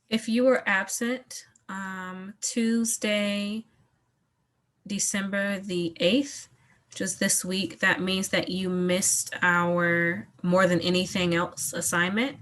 If you were absent Tuesday, December the 8th, which is this week, that means that you missed our More Than Anything Else assignment.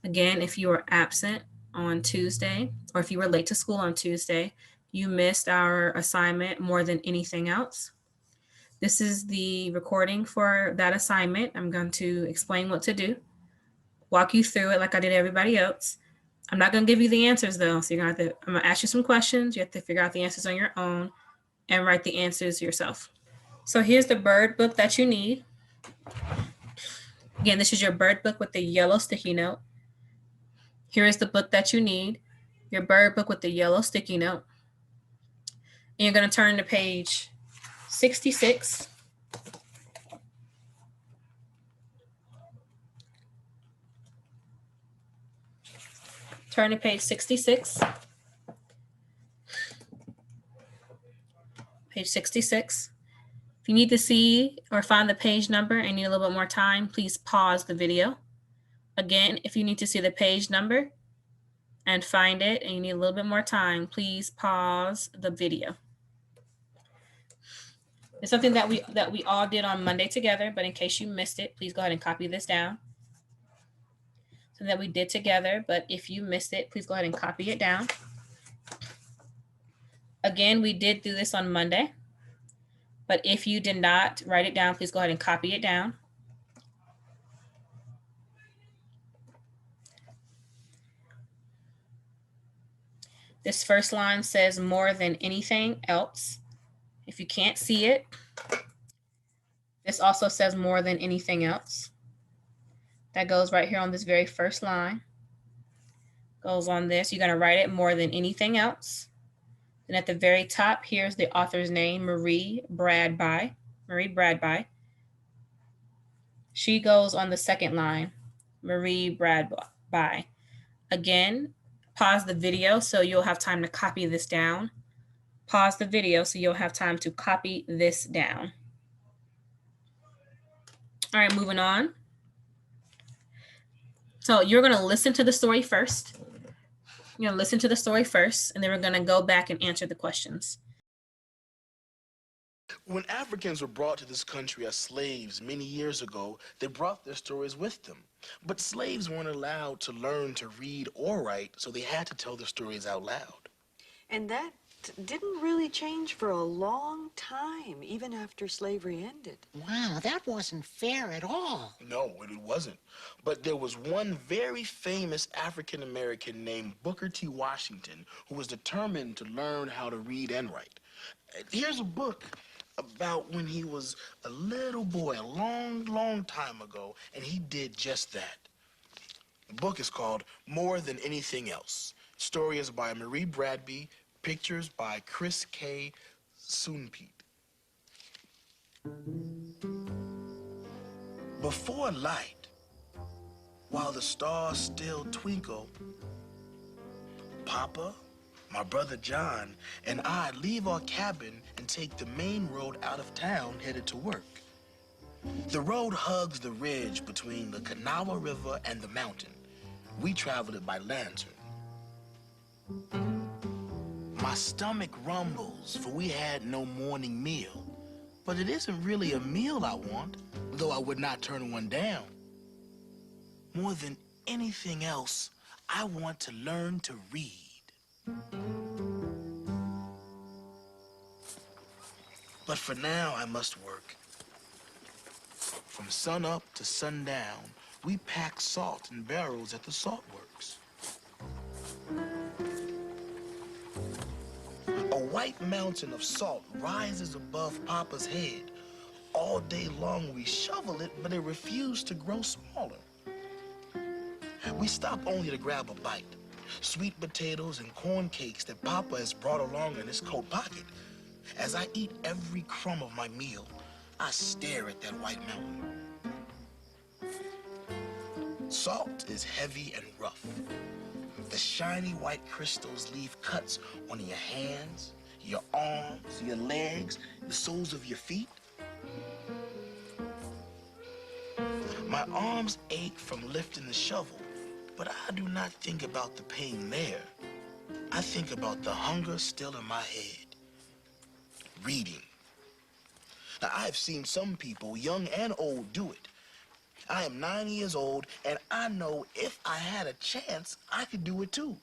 Again, if you were absent on Tuesday, or if you were late to school on Tuesday, you missed our assignment More Than Anything Else. This is the recording for that assignment. I'm going to explain what to do, walk you through it like I did everybody else. I'm not going to give you the answers though. So you're going to have to, I'm going to ask you some questions. You have to figure out the answers on your own and write the answers yourself. So here's the bird book that you need. Again, this is your bird book with the yellow sticky note. Here is the book that you need, your bird book with the yellow sticky note. And you're going to turn to page 66. Turn to page 66. Page 66. If you need to see or find the page number and need a little bit more time, please pause the video. Again, if you need to see the page number and find it and you need a little bit more time, please pause the video. It's something that we all did on Monday together, but in case you missed it, please go ahead and copy this down. Something that we did together, but if you missed it, please go ahead and copy it down. Again, we did do this on Monday, but if you did not write it down, please go ahead and copy it down. This first line says more than anything else. If you can't see it, this also says more than anything else. That goes right here on this very first line. Goes on this. You're going to write it more than anything else. And at the very top, here's the author's name, Marie Bradby. Marie Bradby. She goes on the second line, Marie Bradby. Again, pause the video so you'll have time to copy this down. Pause the video so you'll have time to copy this down. All right, moving on. So you're going to listen to the story first. You're going to listen to the story first, and then we're going to go back and answer the questions. When Africans were brought to this country as slaves many years ago, they brought their stories with them. But slaves weren't allowed to learn to read or write, so they had to tell their stories out loud. And that didn't really change for a long time, even after slavery ended. Wow, that wasn't fair at all. No, it wasn't. But there was one very famous African-American named Booker T. Washington who was determined to learn how to read and write. Here's a book about when he was a little boy, a long, long time ago, and he did just that. The book is called More Than Anything Else. Story is by Marie Bradby, pictures by Chris K. Soonpeat. Before light, while the stars still twinkle, Papa, my brother John, and I leave our cabin and take the main road out of town headed to work. The road hugs the ridge between the Kanawha River and the mountain. We traveled it by lantern. My stomach rumbles, for we had no morning meal. But it isn't really a meal I want, though I would not turn one down. More than anything else, I want to learn to read. But for now, I must work. From sun up to sundown, we pack salt in barrels at the salt works. A white mountain of salt rises above Papa's head. All day long we shovel it, but it refused to grow smaller. We stop only to grab a bite. Sweet potatoes and corn cakes that Papa has brought along in his coat pocket. As I eat every crumb of my meal, I stare at that white mountain. Salt is heavy and rough. The shiny white crystals leave cuts on your hands, your arms, your legs, the soles of your feet. My arms ache from lifting the shovel. But I do not think about the pain there. I think about the hunger still in my head. Reading. Now, I've seen some people, young and old, do it. I am 9 years old, and I know if I had a chance, I could do it too.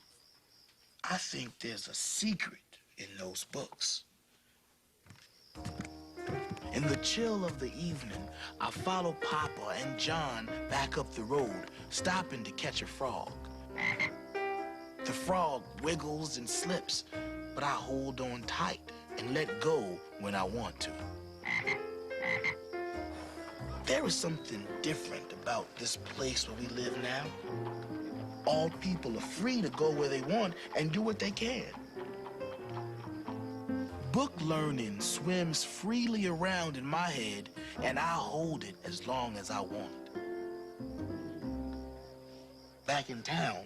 I think there's a secret in those books. In the chill of the evening, I follow Papa and John back up the road, stopping to catch a frog. The frog wiggles and slips, but I hold on tight and let go when I want to. There is something different about this place where we live now. All people are free to go where they want and do what they can. Book learning swims freely around in my head, and I hold it as long as I want. Back in town,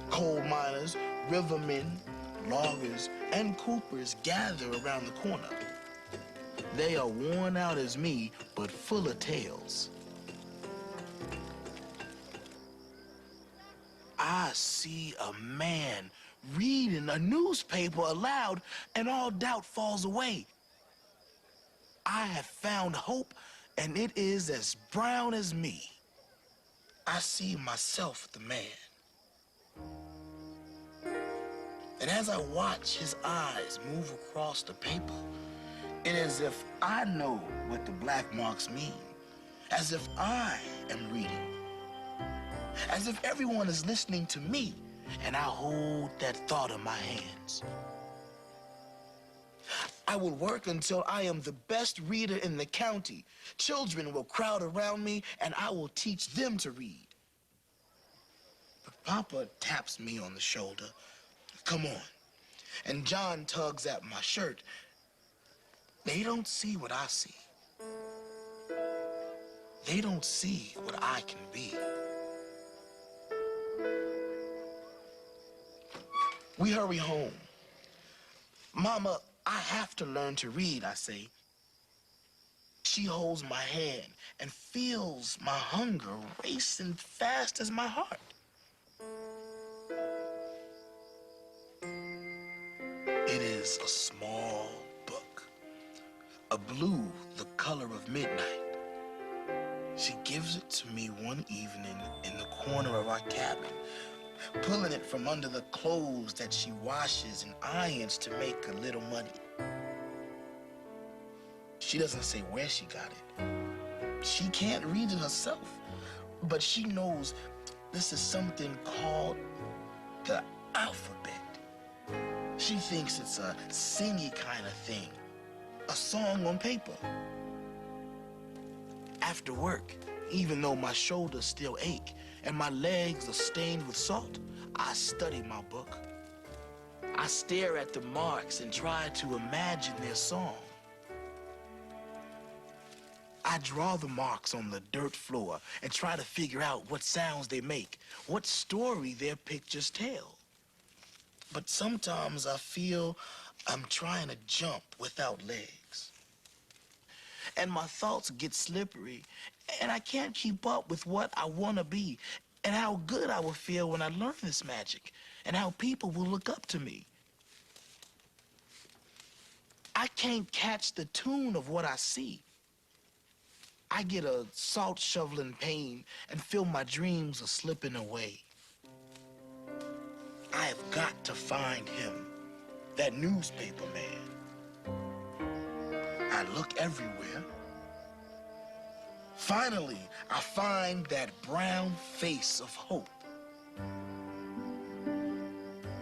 coal miners, rivermen, loggers, and coopers gather around the corner. They are worn out as me, but full of tales. I see a man reading a newspaper aloud, and all doubt falls away. I have found hope, and it is as brown as me. I see myself, the man. And as I watch his eyes move across the paper, it is as if I know what the black marks mean, as if I am reading, as if everyone is listening to me, and I hold that thought in my hands. I will work until I am the best reader in the county. Children will crowd around me, and I will teach them to read. But Papa taps me on the shoulder. Come on. And John tugs at my shirt. They don't see what I see. They don't see what I can be. We hurry home. Mama, I have to learn to read, I say. She holds my hand and feels my hunger racing fast as my heart. It is a small book, a blue the color of midnight. She gives it to me one evening in the corner of our cabin, pulling it from under the clothes that she washes and irons to make a little money. She doesn't say where she got it. She can't read it herself, but she knows this is something called the alphabet. She thinks it's a singy kind of thing, a song on paper. After work, even though my shoulders still ache and my legs are stained with salt, I study my book. I stare at the marks and try to imagine their song. I draw the marks on the dirt floor and try to figure out what sounds they make, what story their pictures tell. But sometimes I feel I'm trying to jump without legs. And my thoughts get slippery, and I can't keep up with what I want to be and how good I will feel when I learn this magic and how people will look up to me. I can't catch the tune of what I see. I get a salt shoveling pain and feel my dreams are slipping away. I have got to find him, that newspaper man. I look everywhere. Finally, I find that brown face of hope.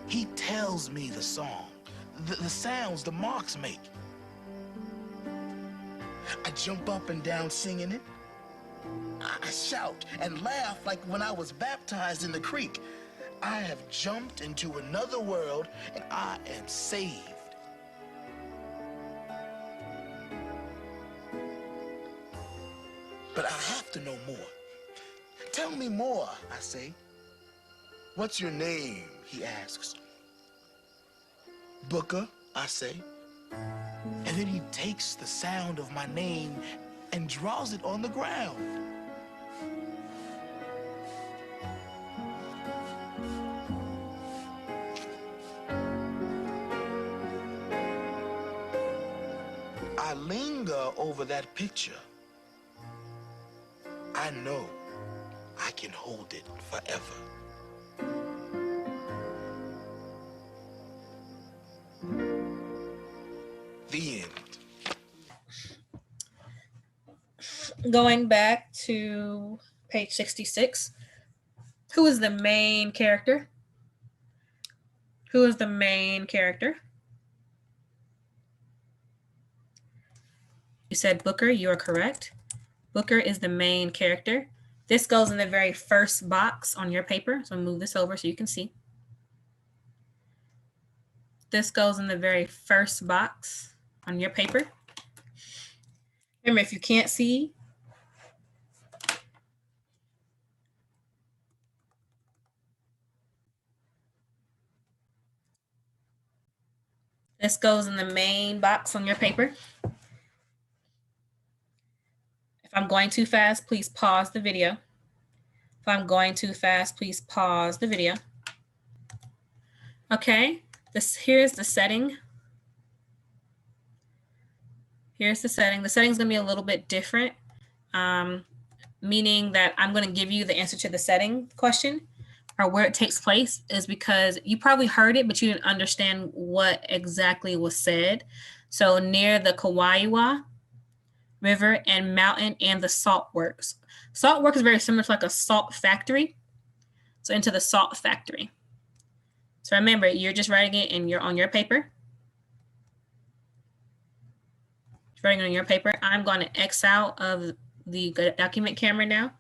He tells me the song, the sounds the marks make. I jump up and down singing it. I shout and laugh like when I was baptized in the creek. I have jumped into another world and I am saved. But I have to know more. Tell me more, I say. What's your name, he asks. Booker, I say. And then he takes the sound of my name and draws it on the ground. linger over that picture, I know I can hold it forever. The end. Going back to page 66, who is the main character? Who is the main character? You said Booker, you are correct. Booker is the main character. This goes in the very first box on your paper. So move this over so you can see. This goes in the very first box on your paper. Remember, if you can't see, this goes in the main box on your paper. If I'm going too fast, please pause the video. If I'm going too fast, please pause the video. Okay, here's the setting. Here's the setting. The setting is going to be a little bit different, meaning that I'm going to give you the answer to the setting question or where it takes place is because you probably heard it, but you didn't understand what exactly was said. So near the Kauaiwa River and mountain and the salt works. Salt works is very similar to like a salt factory. So into the salt factory. So remember, you're just writing it and you're on your paper. Writing on your paper. I'm going to X out of the document camera now.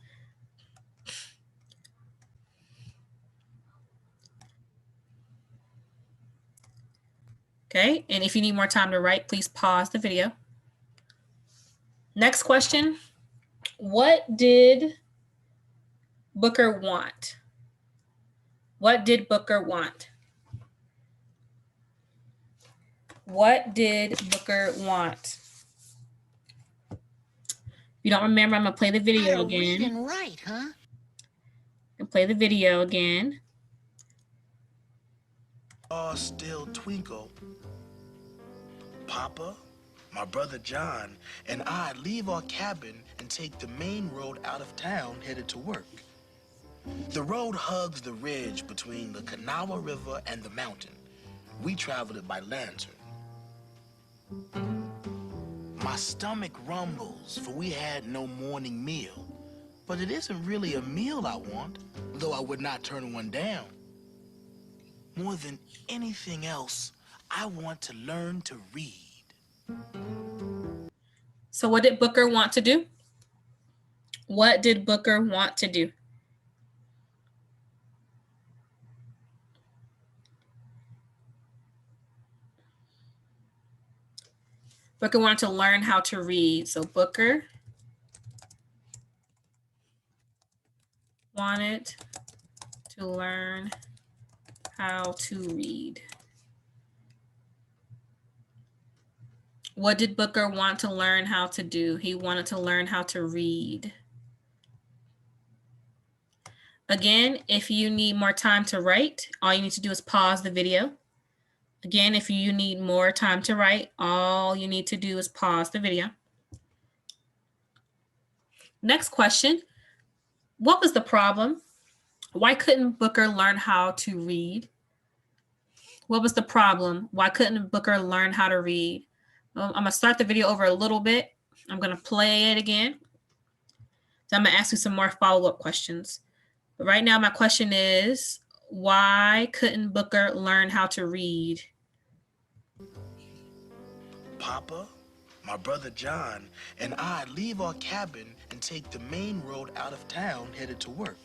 Okay, and if you need more time to write, please pause the video. Next question. What did Booker want? What did Booker want? What did Booker want? If you don't remember, I'm going to play the video again. Read and write, huh? And play the video again. Still twinkle. Papa, my brother John, and I leave our cabin and take the main road out of town headed to work. The road hugs the ridge between the Kanawha River and the mountain. We traveled it by lantern. My stomach rumbles, for we had no morning meal. But it isn't really a meal I want, though I would not turn one down. More than anything else, I want to learn to read. So what did Booker want to do? What did Booker want to do? Booker wanted to learn how to read. So Booker wanted to learn how to read. What did Booker want to learn how to do? He wanted to learn how to read. Again, if you need more time to write, all you need to do is pause the video. Again, if you need more time to write, all you need to do is pause the video. Next question. What was the problem? Why couldn't Booker learn how to read? What was the problem? Why couldn't Booker learn how to read? I'm going to start the video over a little bit. I'm going to play it again. So I'm going to ask you some more follow-up questions. But right now, my question is, why couldn't Booker learn how to read? Papa, my brother John, and I leave our cabin and take the main road out of town headed to work.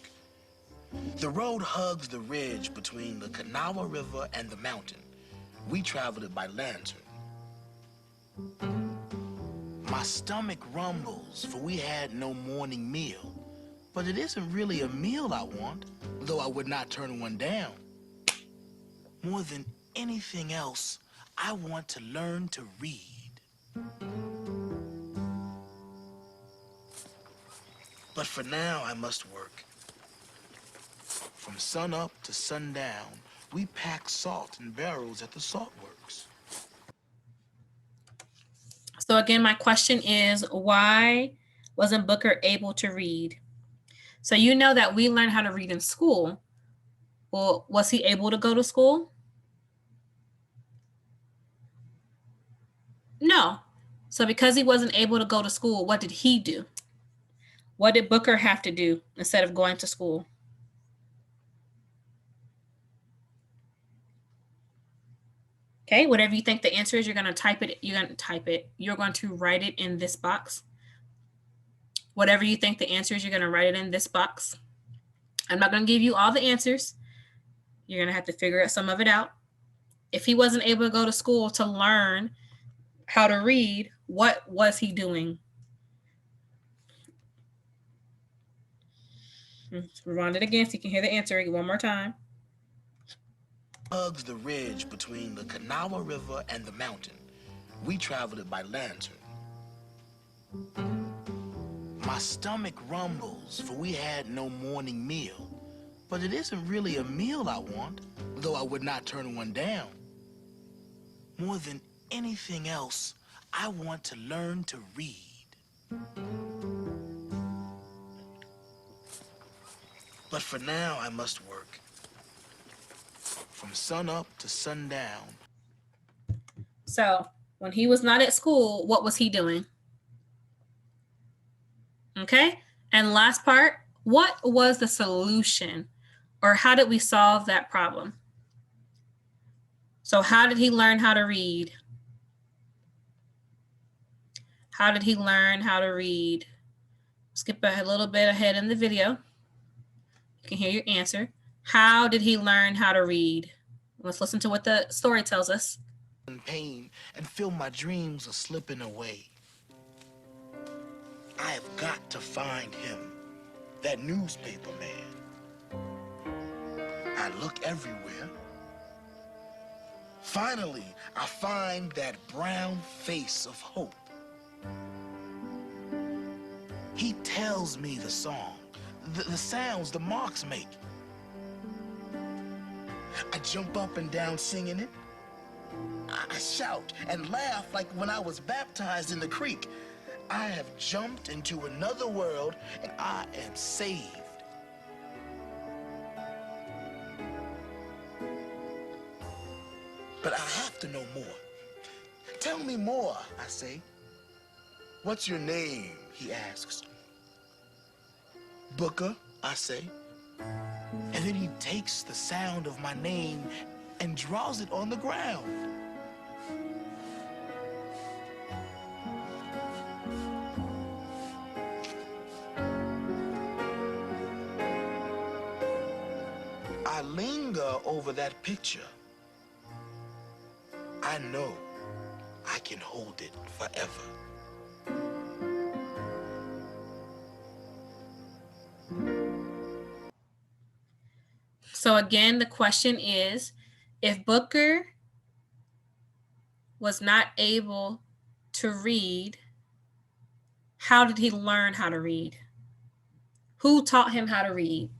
The road hugs the ridge between the Kanawha River and the mountain. We traveled it by lantern. My stomach rumbles, for we had no morning meal. But it isn't really a meal I want, though I would not turn one down. More than anything else, I want to learn to read. But for now, I must work. From sunup to sundown, we pack salt in barrels at the salt works. So again, my question is, why wasn't Booker able to read? So you know that we learn how to read in school. Well, was he able to go to school? No. So because he wasn't able to go to school, what did he do? What did Booker have to do instead of going to school? Okay, whatever you think the answer is, you're going to type it. You're going to type it. You're going to write it in this box. Whatever you think the answer is, you're going to write it in this box. I'm not going to give you all the answers. You're going to have to figure some of it out. If he wasn't able to go to school to learn how to read, what was he doing? Rewind it again so you can hear the answer one more time. Hugs the ridge between the Kanawha River and the mountain. We traveled it by lantern. My stomach rumbles, for we had no morning meal. But it isn't really a meal I want, though I would not turn one down. More than anything else, I want to learn to read. But for now, I must work. From sun up to sundown. So when he was not at school, what was he doing? Okay. And last part, what was the solution, or how did we solve that problem? So how did he learn how to read? How did he learn how to read? Skip a little bit ahead in the video. You can hear your answer. How did he learn how to read? Let's listen to what the story tells us. In pain and feel my dreams are slipping away. I have got to find him, that newspaper man. I look everywhere. Finally, I find that brown face of hope. He tells me the song, the sounds the marks make. I jump up and down singing it. I shout and laugh like when I was baptized in the creek. I have jumped into another world and I am saved. But I have to know more. Tell me more, I say. What's your name, he asks. Booker, I say. And then he takes the sound of my name and draws it on the ground. I linger over that picture. I know I can hold it forever. So again, the question is, if Booker was not able to read, how did he learn how to read? Who taught him how to read?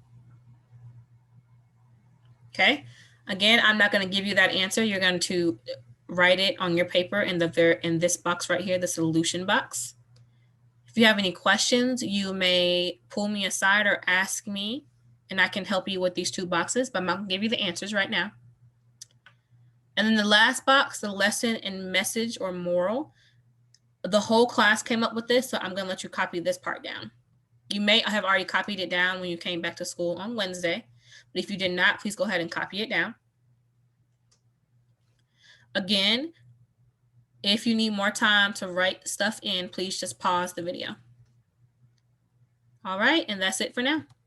Okay. Again, I'm not going to give you that answer. You're going to write it on your paper in this box right here, the solution box. If you have any questions, you may pull me aside or ask me, and I can help you with these two boxes, but I'm not going to give you the answers right now. And then the last box, the lesson and message or moral, the whole class came up with this, so I'm going to let you copy this part down. You may have already copied it down when you came back to school on Wednesday, but if you did not, please go ahead and copy it down. Again, if you need more time to write stuff in, please just pause the video. All right, and that's it for now.